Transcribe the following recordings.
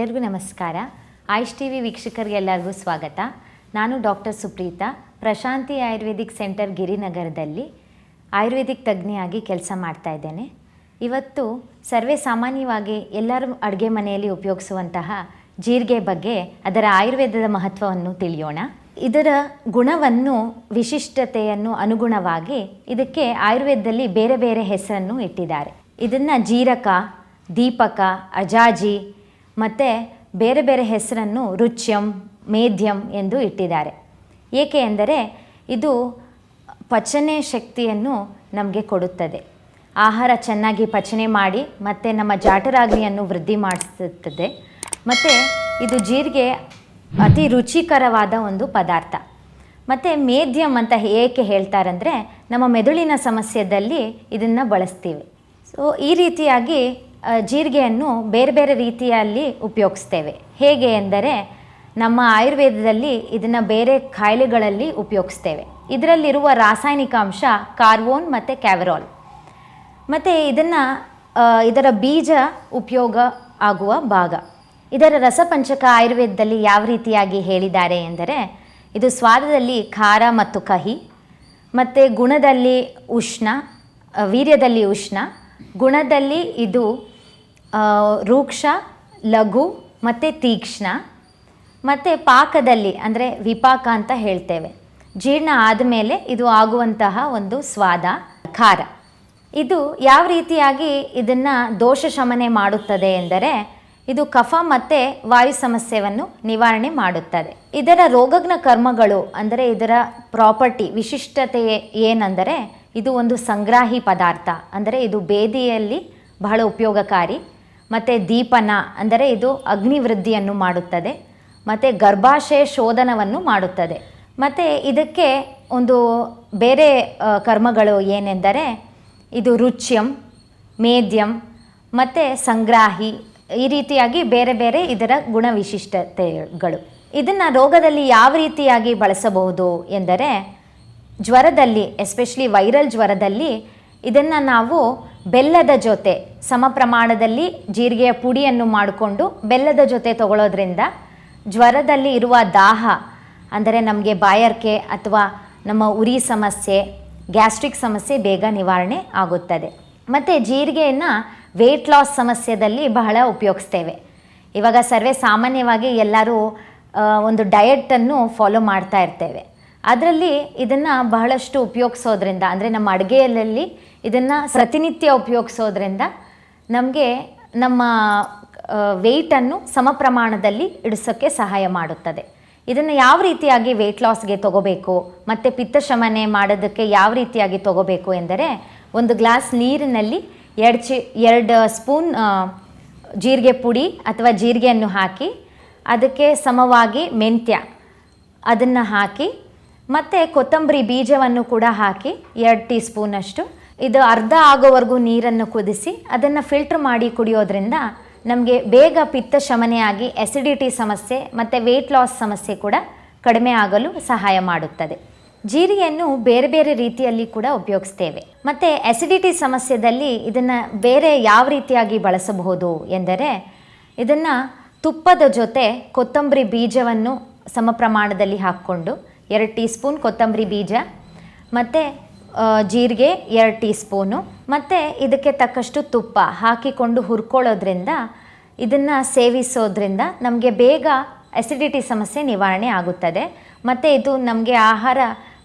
ಎಲ್ಲರಿಗೂ ನಮಸ್ಕಾರ. ಆಯುಷ್ ಟಿವಿ ವೀಕ್ಷಕರಿಗೆಲ್ಲರಿಗೂ ಸ್ವಾಗತ. ನಾನು ಡಾಕ್ಟರ್ ಸುಪ್ರೀತಾ, ಪ್ರಶಾಂತಿ ಆಯುರ್ವೇದಿಕ್ ಸೆಂಟರ್ ಗಿರಿನಗರದಲ್ಲಿ ಆಯುರ್ವೇದಿಕ್ ತಜ್ಞೆಯಾಗಿ ಕೆಲಸ ಮಾಡ್ತಾ ಇದ್ದೇನೆ. ಇವತ್ತು ಸರ್ವೇ ಸಾಮಾನ್ಯವಾಗಿ ಎಲ್ಲರೂ ಅಡುಗೆ ಮನೆಯಲ್ಲಿ ಉಪಯೋಗಿಸುವಂತಹ ಜೀರಿಗೆ ಬಗ್ಗೆ, ಅದರ ಆಯುರ್ವೇದದ ಮಹತ್ವವನ್ನು ತಿಳಿಯೋಣ. ಇದರ ಗುಣವನ್ನು, ವಿಶಿಷ್ಟತೆಯನ್ನು ಅನುಗುಣವಾಗಿ ಇದಕ್ಕೆ ಆಯುರ್ವೇದದಲ್ಲಿ ಬೇರೆ ಬೇರೆ ಹೆಸರನ್ನು ಇಟ್ಟಿದ್ದಾರೆ. ಇದನ್ನು ಜೀರಕ, ದೀಪಕ, ಅಜಾಜಿ ಮತ್ತು ಬೇರೆ ಬೇರೆ ಹೆಸರನ್ನು ರುಚ್ಯಂ, ಮೇಧ್ಯಂ ಎಂದು ಇಟ್ಟಿದ್ದಾರೆ. ಏಕೆ ಎಂದರೆ ಇದು ಪಚನೆ ಶಕ್ತಿಯನ್ನು ನಮಗೆ ಕೊಡುತ್ತದೆ. ಆಹಾರ ಚೆನ್ನಾಗಿ ಪಚನೆ ಮಾಡಿ ಮತ್ತು ನಮ್ಮ ಜಾಠರಾಗ್ನಿಯನ್ನು ವೃದ್ಧಿ ಮಾಡಿಸುತ್ತದೆ. ಮತ್ತು ಇದು ಜೀರಿಗೆ ಅತಿ ರುಚಿಕರವಾದ ಒಂದು ಪದಾರ್ಥ. ಮತ್ತು ಮೇಧ್ಯಂ ಅಂತ ಏಕೆ ಹೇಳ್ತಾರಂದರೆ, ನಮ್ಮ ಮೆದುಳಿನ ಸಮಸ್ಯೆಯಲ್ಲಿ ಇದನ್ನು ಬಳಸ್ತೀವಿ. ಸೊ ಈ ರೀತಿಯಾಗಿ ಜೀರಿಗೆಯನ್ನು ಬೇರೆ ಬೇರೆ ರೀತಿಯಲ್ಲಿ ಉಪಯೋಗಿಸ್ತೇವೆ. ಹೇಗೆ ಎಂದರೆ, ನಮ್ಮ ಆಯುರ್ವೇದದಲ್ಲಿ ಇದನ್ನು ಬೇರೆ ಕಾಯಿಲೆಗಳಲ್ಲಿ ಉಪಯೋಗಿಸ್ತೇವೆ. ಇದರಲ್ಲಿರುವ ರಾಸಾಯನಿಕ ಅಂಶ ಕಾರ್ಬೋನ್ ಮತ್ತು ಕ್ಯಾವರಾಲ್. ಮತ್ತು ಇದರ ಬೀಜ ಉಪಯೋಗ ಆಗುವ ಭಾಗ. ಇದರ ರಸಪಂಚಕ ಆಯುರ್ವೇದದಲ್ಲಿ ಯಾವ ರೀತಿಯಾಗಿ ಹೇಳಿದ್ದಾರೆ ಎಂದರೆ, ಇದು ಸ್ವಾದದಲ್ಲಿ ಖಾರ ಮತ್ತು ಕಹಿ, ಮತ್ತು ಗುಣದಲ್ಲಿ ಉಷ್ಣ, ವೀರ್ಯದಲ್ಲಿ ಉಷ್ಣ, ಗುಣದಲ್ಲಿ ಇದು ರೂಕ್ಷ, ಲಘು ಮತ್ತು ತೀಕ್ಷ್ಣ, ಮತ್ತು ಪಾಕದಲ್ಲಿ ಅಂದರೆ ವಿಪಾಕ ಅಂತ ಹೇಳ್ತೇವೆ. ಜೀರ್ಣ ಆದಮೇಲೆ ಇದು ಆಗುವಂತಹ ಒಂದು ಸ್ವಾದ ಖಾರ. ಇದು ಯಾವ ರೀತಿಯಾಗಿ ಇದನ್ನು ದೋಷ ಶಮನೆ ಮಾಡುತ್ತದೆ ಎಂದರೆ, ಇದು ಕಫ ಮತ್ತು ವಾಯು ಸಮಸ್ಯೆಯನ್ನು ನಿವಾರಣೆ ಮಾಡುತ್ತದೆ. ಇದರ ರೋಗಜ್ಞ ಕರ್ಮಗಳು ಅಂದರೆ ಇದರ ಪ್ರಾಪರ್ಟಿ, ವಿಶಿಷ್ಟತೆ ಏನೆಂದರೆ, ಇದು ಒಂದು ಸಂಗ್ರಾಹಿ ಪದಾರ್ಥ, ಅಂದರೆ ಇದು ಬೇದಿಯಲ್ಲಿ ಬಹಳ ಉಪಯೋಗಕಾರಿ. ಮತ್ತು ದೀಪನ ಅಂದರೆ ಇದು ಅಗ್ನಿವೃದ್ಧಿಯನ್ನು ಮಾಡುತ್ತದೆ, ಮತ್ತು ಗರ್ಭಾಶಯ ಶೋಧನವನ್ನು ಮಾಡುತ್ತದೆ. ಮತ್ತು ಇದಕ್ಕೆ ಒಂದು ಬೇರೆ ಕರ್ಮಗಳು ಏನೆಂದರೆ, ಇದು ರುಚ್ಯಂ, ಮೇಧ್ಯಂ ಮತ್ತು ಸಂಗ್ರಾಹಿ, ಈ ರೀತಿಯಾಗಿ ಬೇರೆ ಬೇರೆ ಇದರ ಗುಣವಿಶಿಷ್ಟತೆಗಳು. ಇದನ್ನು ರೋಗದಲ್ಲಿ ಯಾವ ರೀತಿಯಾಗಿ ಬಳಸಬಹುದು ಎಂದರೆ, ಜ್ವರದಲ್ಲಿ, ಎಸ್ಪೆಷಲಿ ವೈರಲ್ ಜ್ವರದಲ್ಲಿ ಇದನ್ನು ನಾವು ಬೆಲ್ಲದ ಜೊತೆ ಸಮ ಪ್ರಮಾಣದಲ್ಲಿ ಜೀರಿಗೆಯ ಪುಡಿಯನ್ನು ಮಾಡಿಕೊಂಡು ಬೆಲ್ಲದ ಜೊತೆ ತಗೊಳ್ಳೋದ್ರಿಂದ ಜ್ವರದಲ್ಲಿ ಇರುವ ದಾಹ, ಅಂದರೆ ನಮಗೆ ಬಾಯಾರಿಕೆ ಅಥವಾ ನಮ್ಮ ಉರಿ ಸಮಸ್ಯೆ, ಗ್ಯಾಸ್ಟ್ರಿಕ್ ಸಮಸ್ಯೆ ಬೇಗ ನಿವಾರಣೆ ಆಗುತ್ತದೆ. ಮತ್ತು ಜೀರಿಗೆಯನ್ನು ವೆಯ್ಟ್ ಲಾಸ್ ಸಮಸ್ಯೆಯಲ್ಲಿ ಬಹಳ ಉಪಯೋಗಿಸ್ತೇವೆ. ಇವಾಗ ಸರ್ವೇ ಸಾಮಾನ್ಯವಾಗಿ ಎಲ್ಲರೂ ಒಂದು ಡಯಟನ್ನು ಫಾಲೋ ಮಾಡ್ತಾ ಇರ್ತೇವೆ. ಅದರಲ್ಲಿ ಇದನ್ನು ಬಹಳಷ್ಟು ಉಪಯೋಗಿಸೋದ್ರಿಂದ, ಅಂದರೆ ನಮ್ಮ ಅಡುಗೆಯಲ್ಲಿ ಇದನ್ನು ಪ್ರತಿನಿತ್ಯ ಉಪಯೋಗಿಸೋದ್ರಿಂದ ನಮಗೆ ನಮ್ಮ ವೆಯ್ಟನ್ನು ಸಮ ಪ್ರಮಾಣದಲ್ಲಿ ಇಡಿಸೋಕ್ಕೆ ಸಹಾಯ ಮಾಡುತ್ತದೆ. ಇದನ್ನು ಯಾವ ರೀತಿಯಾಗಿ ವೆಯ್ಟ್ ಲಾಸ್ಗೆ ತೊಗೋಬೇಕು ಮತ್ತು ಪಿತ್ತ ಶಮನೆ ಮಾಡೋದಕ್ಕೆ ಯಾವ ರೀತಿಯಾಗಿ ತೊಗೋಬೇಕು ಎಂದರೆ, ಒಂದು ಗ್ಲಾಸ್ ನೀರಿನಲ್ಲಿ 2 ಸ್ಪೂನ್ ಜೀರಿಗೆ ಪುಡಿ ಅಥವಾ ಜೀರಿಗೆಯನ್ನು ಹಾಕಿ, ಅದಕ್ಕೆ ಸಮವಾಗಿ ಮೆಂತ್ಯ ಅದನ್ನು ಹಾಕಿ, ಮತ್ತು ಕೊತ್ತಂಬರಿ ಬೀಜವನ್ನು ಕೂಡ ಹಾಕಿ 2 ಟೀ ಸ್ಪೂನಷ್ಟು, ಇದು ಅರ್ಧ ಆಗೋವರೆಗೂ ನೀರನ್ನು ಕುದಿಸಿ ಅದನ್ನು ಫಿಲ್ಟ್ರ್ ಮಾಡಿ ಕುಡಿಯೋದ್ರಿಂದ ನಮಗೆ ಬೇಗ ಪಿತ್ತ ಶಮನೆಯಾಗಿ ಎಸಿಡಿಟಿ ಸಮಸ್ಯೆ ಮತ್ತು ವೆಯ್ಟ್ ಲಾಸ್ ಸಮಸ್ಯೆ ಕೂಡ ಕಡಿಮೆ ಆಗಲು ಸಹಾಯ ಮಾಡುತ್ತದೆ. ಜೀರಿಗೆಯನ್ನು ಬೇರೆ ಬೇರೆ ರೀತಿಯಲ್ಲಿ ಕೂಡ ಉಪಯೋಗಿಸ್ತೇವೆ. ಮತ್ತು ಎಸಿಡಿಟಿ ಸಮಸ್ಯೆಯಲ್ಲಿ ಇದನ್ನು ಬೇರೆ ಯಾವ ರೀತಿಯಾಗಿ ಬಳಸಬಹುದು ಎಂದರೆ, ಇದನ್ನು ತುಪ್ಪದ ಜೊತೆ ಕೊತ್ತಂಬರಿ ಬೀಜವನ್ನು ಸಮ ಪ್ರಮಾಣದಲ್ಲಿ ಹಾಕ್ಕೊಂಡು 2 ಟೀ ಸ್ಪೂನ್ ಕೊತ್ತಂಬರಿ ಬೀಜ ಮತ್ತು ಜೀರಿಗೆ 2 ಟೀ ಸ್ಪೂನು ಮತ್ತು ಇದಕ್ಕೆ ತಕ್ಕಷ್ಟು ತುಪ್ಪ ಹಾಕಿಕೊಂಡು ಹುರ್ಕೊಳ್ಳೋದ್ರಿಂದ, ಇದನ್ನು ಸೇವಿಸೋದ್ರಿಂದ ನಮಗೆ ಬೇಗ ಎಸಿಡಿಟಿ ಸಮಸ್ಯೆ ನಿವಾರಣೆ ಆಗುತ್ತದೆ. ಮತ್ತು ಇದು ನಮಗೆ ಆಹಾರ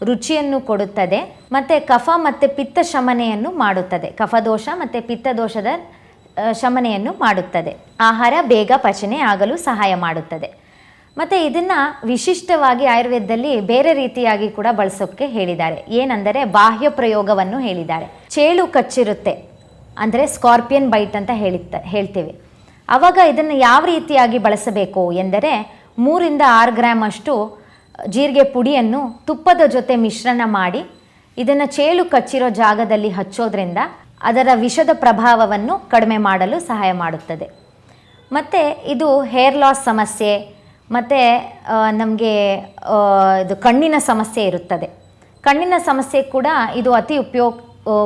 ರುಚಿಯನ್ನು ಕೊಡುತ್ತದೆ, ಮತ್ತು ಕಫ ಮತ್ತು ಪಿತ್ತ ಶಮನೆಯನ್ನು ಮಾಡುತ್ತದೆ. ಕಫದೋಷ ಮತ್ತು ಪಿತ್ತದೋಷದ ಶಮನೆಯನ್ನು ಮಾಡುತ್ತದೆ. ಆಹಾರ ಬೇಗ ಪಚನೆ ಆಗಲು ಸಹಾಯ ಮಾಡುತ್ತದೆ. ಮತ್ತು ಇದನ್ನು ವಿಶಿಷ್ಟವಾಗಿ ಆಯುರ್ವೇದದಲ್ಲಿ ಬೇರೆ ರೀತಿಯಾಗಿ ಕೂಡ ಬಳಸೋಕ್ಕೆ ಹೇಳಿದ್ದಾರೆ. ಏನೆಂದರೆ, ಬಾಹ್ಯ ಪ್ರಯೋಗವನ್ನು ಹೇಳಿದ್ದಾರೆ. ಚೇಳು ಕಚ್ಚಿರುತ್ತೆ ಅಂದರೆ ಸ್ಕಾರ್ಪಿಯನ್ ಬೈಟ್ ಅಂತ ಹೇಳ್ತೀವಿ. ಆವಾಗ ಇದನ್ನು ಯಾವ ರೀತಿಯಾಗಿ ಬಳಸಬೇಕು ಎಂದರೆ, 3 ರಿಂದ 6 ಗ್ರಾಮ್ ಅಷ್ಟು ಜೀರಿಗೆ ಪುಡಿಯನ್ನು ತುಪ್ಪದ ಜೊತೆ ಮಿಶ್ರಣ ಮಾಡಿ ಇದನ್ನು ಚೇಳು ಕಚ್ಚಿರೋ ಜಾಗದಲ್ಲಿ ಹಚ್ಚೋದ್ರಿಂದ ಅದರ ವಿಷದ ಪ್ರಭಾವವನ್ನು ಕಡಿಮೆ ಮಾಡಲು ಸಹಾಯ ಮಾಡುತ್ತದೆ. ಮತ್ತು ಇದು ಹೇರ್ ಲಾಸ್ ಸಮಸ್ಯೆ ಮತ್ತು ನಮಗೆ ಇದು ಕಣ್ಣಿನ ಸಮಸ್ಯೆ ಇರುತ್ತದೆ. ಕಣ್ಣಿನ ಸಮಸ್ಯೆ ಕೂಡ ಇದು ಅತಿ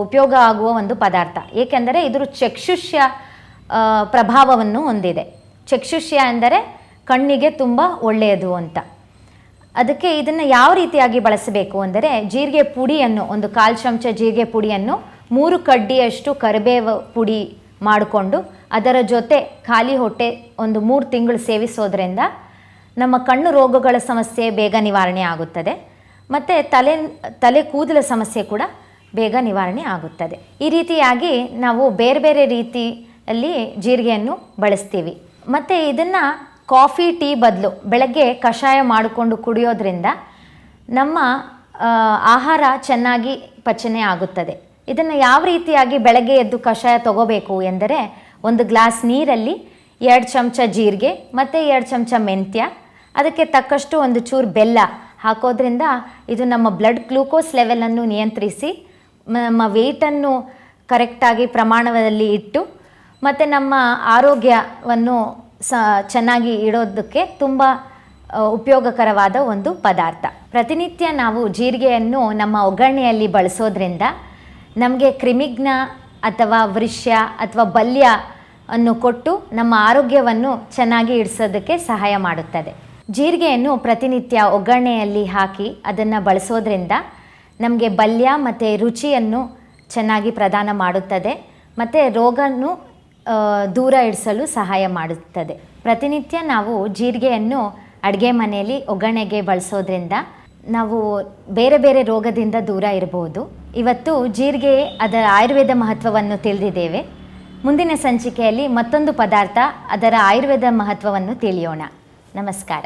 ಉಪಯೋಗ ಆಗುವ ಒಂದು ಪದಾರ್ಥ. ಏಕೆಂದರೆ ಇದರ ಚಕ್ಷುಷ್ಯ ಪ್ರಭಾವವನ್ನು ಹೊಂದಿದೆ. ಚಕ್ಷುಷ್ಯ ಅಂದರೆ ಕಣ್ಣಿಗೆ ತುಂಬ ಒಳ್ಳೆಯದು ಅಂತ. ಅದಕ್ಕೆ ಇದನ್ನು ಯಾವ ರೀತಿಯಾಗಿ ಬಳಸಬೇಕು ಅಂದರೆ, ಜೀರಿಗೆ ಪುಡಿಯನ್ನು, ಒಂದು 1/4 ಚಮಚ ಜೀರಿಗೆ ಪುಡಿಯನ್ನು 3 ಕಡ್ಡಿಯಷ್ಟು ಕರಿಬೇವು ಪುಡಿ ಮಾಡಿಕೊಂಡು ಅದರ ಜೊತೆ ಖಾಲಿ ಹೊಟ್ಟೆ ಒಂದು 3 ತಿಂಗಳು ಸೇವಿಸೋದ್ರಿಂದ ನಮ್ಮ ಕಣ್ಣು ರೋಗಗಳ ಸಮಸ್ಯೆ ಬೇಗ ನಿವಾರಣೆ ಆಗುತ್ತದೆ. ಮತ್ತು ತಲೆ ಕೂದಲ ಸಮಸ್ಯೆ ಕೂಡ ಬೇಗ ನಿವಾರಣೆ ಆಗುತ್ತದೆ. ಈ ರೀತಿಯಾಗಿ ನಾವು ಬೇರೆ ಬೇರೆ ರೀತಿಯಲ್ಲಿ ಜೀರಿಗೆಯನ್ನು ಬಳಸ್ತೀವಿ. ಮತ್ತು ಇದನ್ನು ಕಾಫಿ, ಟೀ ಬದಲು ಬೆಳಗ್ಗೆ ಕಷಾಯ ಮಾಡಿಕೊಂಡು ಕುಡಿಯೋದ್ರಿಂದ ನಮ್ಮ ಆಹಾರ ಚೆನ್ನಾಗಿ ಪಚನೆ ಆಗುತ್ತದೆ. ಇದನ್ನು ಯಾವ ರೀತಿಯಾಗಿ ಬೆಳಗ್ಗೆ ಎದ್ದು ಕಷಾಯ ತಗೋಬೇಕು ಎಂದರೆ, 1 ಗ್ಲಾಸ್ ನೀರಲ್ಲಿ 2 ಚಮಚ ಜೀರಿಗೆ ಮತ್ತು 2 ಚಮಚ ಮೆಂತ್ಯ, ಅದಕ್ಕೆ ತಕ್ಕಷ್ಟು ಒಂದು ಚೂರು ಬೆಲ್ಲ ಹಾಕೋದ್ರಿಂದ ಇದು ನಮ್ಮ ಬ್ಲಡ್ ಗ್ಲೂಕೋಸ್ ಲೆವೆಲನ್ನು ನಿಯಂತ್ರಿಸಿ ನಮ್ಮ ವೆಯ್ಟನ್ನು ಕರೆಕ್ಟಾಗಿ ಪ್ರಮಾಣದಲ್ಲಿ ಇಟ್ಟು ಮತ್ತು ನಮ್ಮ ಆರೋಗ್ಯವನ್ನು ಚೆನ್ನಾಗಿ ಇಡೋದಕ್ಕೆ ತುಂಬ ಉಪಯೋಗಕರವಾದ ಒಂದು ಪದಾರ್ಥ. ಪ್ರತಿನಿತ್ಯ ನಾವು ಜೀರಿಗೆಯನ್ನು ನಮ್ಮ ಒಗ್ಗರಣೆಯಲ್ಲಿ ಬಳಸೋದ್ರಿಂದ ನಮಗೆ ಕ್ರಿಮಿಜ್ಞ ಅಥವಾ ವೃಷ್ಯ ಅಥವಾ ಬಲ್ಯ ಅನ್ನು ಕೊಟ್ಟು ನಮ್ಮ ಆರೋಗ್ಯವನ್ನು ಚೆನ್ನಾಗಿ ಇಡಿಸೋದಕ್ಕೆ ಸಹಾಯ ಮಾಡುತ್ತದೆ. ಜೀರಿಗೆಯನ್ನು ಪ್ರತಿನಿತ್ಯ ಒಗ್ಗರಣೆಯಲ್ಲಿ ಹಾಕಿ ಅದನ್ನು ಬಳಸೋದ್ರಿಂದ ನಮಗೆ ಬಲ್ಯ ಮತ್ತು ರುಚಿಯನ್ನು ಚೆನ್ನಾಗಿ ಪ್ರದಾನ ಮಾಡುತ್ತದೆ ಮತ್ತು ರೋಗವನ್ನು ದೂರ ಇಡಿಸಲು ಸಹಾಯ ಮಾಡುತ್ತದೆ. ಪ್ರತಿನಿತ್ಯ ನಾವು ಜೀರಿಗೆಯನ್ನು ಅಡುಗೆ ಮನೆಯಲ್ಲಿ ಒಗ್ಗರಣೆಗೆ ಬಳಸೋದ್ರಿಂದ ನಾವು ಬೇರೆ ಬೇರೆ ರೋಗದಿಂದ ದೂರ ಇರಬಹುದು. ಇವತ್ತು ಜೀರಿಗೆ ಅದರ ಆಯುರ್ವೇದ ಮಹತ್ವವನ್ನು ತಿಳಿದಿದ್ದೇವೆ. ಮುಂದಿನ ಸಂಚಿಕೆಯಲ್ಲಿ ಮತ್ತೊಂದು ಪದಾರ್ಥ, ಅದರ ಆಯುರ್ವೇದ ಮಹತ್ವವನ್ನು ತಿಳಿಯೋಣ. ನಮಸ್ಕಾರ.